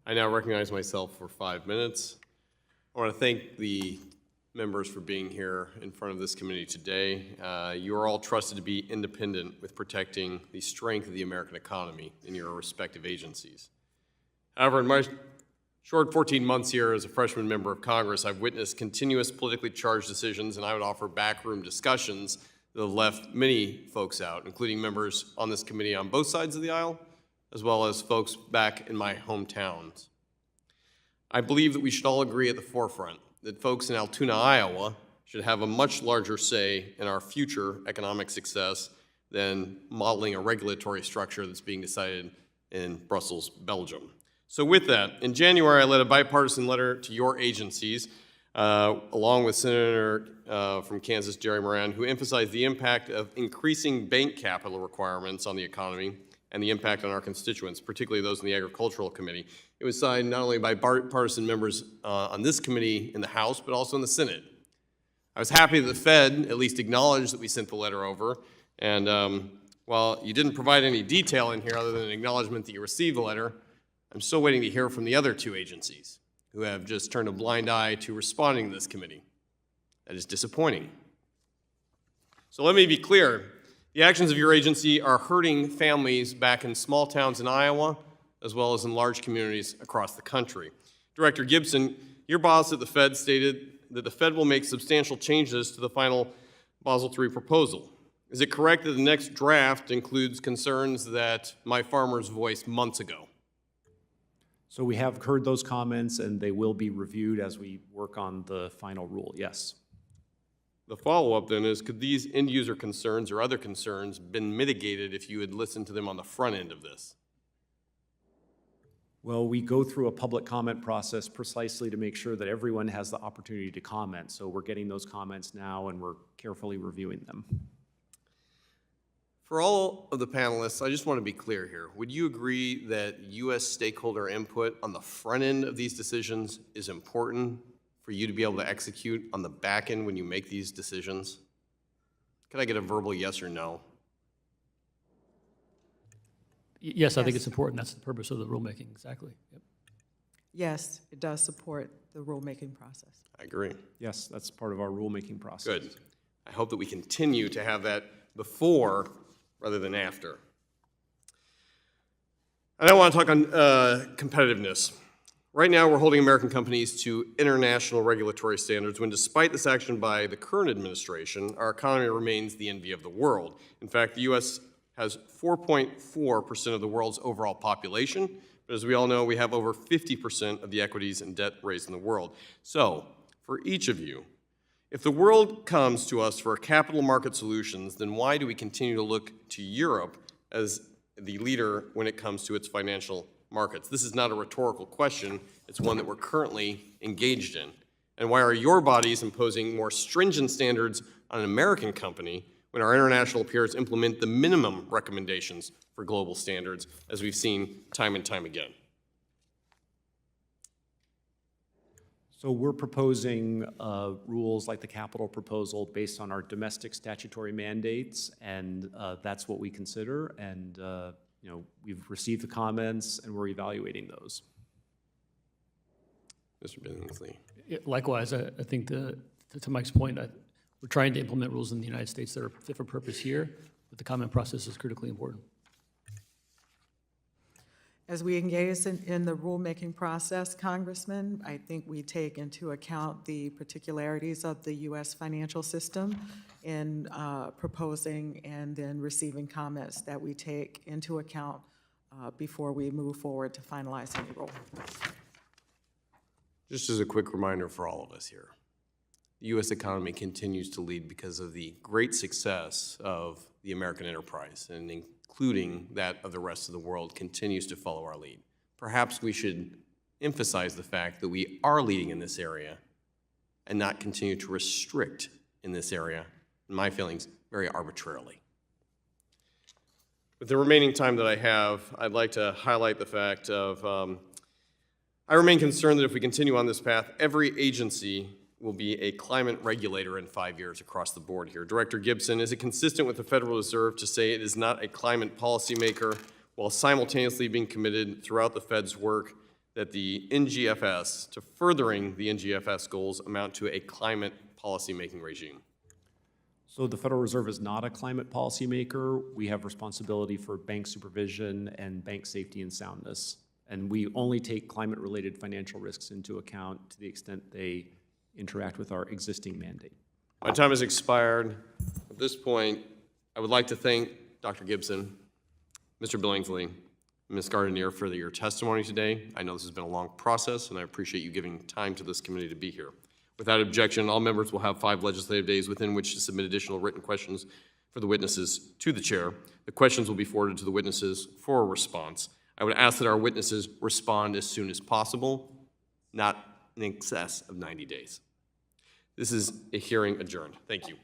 I now recognize myself for 5 minutes. I want to thank the members for being here in front of this committee today. You are all trusted to be independent with protecting the strength of the American economy in your respective agencies. However, in my short 14 months here as a freshman member of Congress, I've witnessed continuous politically charged decisions, and I would offer backroom discussions that have left many folks out, including members on this committee on both sides of the aisle, as well as folks back in my hometowns. I believe that we should all agree at the forefront that folks in Altoona, Iowa, should have a much larger say in our future economic success than modeling a regulatory structure that's being decided in Brussels, Belgium. So with that, in January, I led a bipartisan letter to your agencies, along with Senator from Kansas, Jerry Moran, who emphasized the impact of increasing bank capital requirements on the economy and the impact on our constituents, particularly those in the Agricultural Committee. It was signed not only by bipartisan members on this committee in the House, but also in the Senate. I was happy that the Fed at least acknowledged that we sent the letter over, and while you didn't provide any detail in here other than an acknowledgement that you received the letter, I'm still waiting to hear from the other two agencies who have just turned a blind eye to responding to this committee. That is disappointing. So let me be clear. The actions of your agency are hurting families back in small towns in Iowa, as well as in large communities across the country. Director Gibson, your boss at the Fed stated that the Fed will make substantial changes to the final Basel III proposal. Is it correct that the next draft includes concerns that my farmers voiced months ago? So we have heard those comments, and they will be reviewed as we work on the final rule, yes. The follow-up then is, could these end-user concerns or other concerns been mitigated if you had listened to them on the front end of this? Well, we go through a public comment process precisely to make sure that everyone has the opportunity to comment. So we're getting those comments now, and we're carefully reviewing them. For all of the panelists, I just want to be clear here. Would you agree that U.S. stakeholder input on the front end of these decisions is important for you to be able to execute on the back end when you make these decisions? Could I get a verbal yes or no? Yes, I think it's important. That's the purpose of the rulemaking, exactly. Yep. Yes, it does support the rulemaking process. I agree. Yes, that's part of our rulemaking process. Good. I hope that we continue to have that before rather than after. And I want to talk on competitiveness. Right now, we're holding American companies to international regulatory standards when, despite this action by the current administration, our economy remains the envy of the world. In fact, the U.S. has 4.4% of the world's overall population, but as we all know, we have over 50% of the equities and debt raised in the world. So, for each of you, if the world comes to us for capital market solutions, then why do we continue to look to Europe as the leader when it comes to its financial markets? This is not a rhetorical question. It's one that we're currently engaged in. And why are your bodies imposing more stringent standards on an American company when our international peers implement the minimum recommendations for global standards, as we've seen time and time again? So we're proposing rules like the capital proposal based on our domestic statutory mandates, and that's what we consider. And you know, we've received the comments, and we're evaluating those. Mr. Billingsley. Likewise, I think to Mike's point, we're trying to implement rules in the United States that are fit for purpose here, but the comment process is critically important. As we engage in the rulemaking process, Congressman, I think we take into account the particularities of the U.S. financial system in proposing and then receiving comments that we take into account before we move forward to finalizing the rule. Just as a quick reminder for all of us here, the U.S. economy continues to lead because of the great success of the American enterprise, and including that of the rest of the world, continues to follow our lead. Perhaps we should emphasize the fact that we are leading in this area and not continue to restrict in this area, in my feelings, very arbitrarily. With the remaining time that I have, I'd like to highlight the fact of I remain concerned that if we continue on this path, every agency will be a climate regulator in 5 years across the board here. Director Gibson, is it consistent with the Federal Reserve to say it is not a climate policymaker while simultaneously being committed throughout the Fed's work that the NGFS, to furthering the NGFS goals, amount to a climate policymaking regime? So the Federal Reserve is not a climate policymaker. We have responsibility for bank supervision and bank safety and soundness. And we only take climate-related financial risks into account to the extent they interact with our existing mandate. My time has expired. At this point, I would like to thank Dr. Gibson, Mr. Billingsley, Ms. Gardenier for your testimony today. I know this has been a long process, and I appreciate you giving time to this committee to be here. Without objection, all members will have 5 legislative days within which to submit additional written questions for the witnesses to the chair. The questions will be forwarded to the witnesses for a response. I would ask that our witnesses respond as soon as possible, not in excess of 90 days. This is a hearing adjourned. Thank you.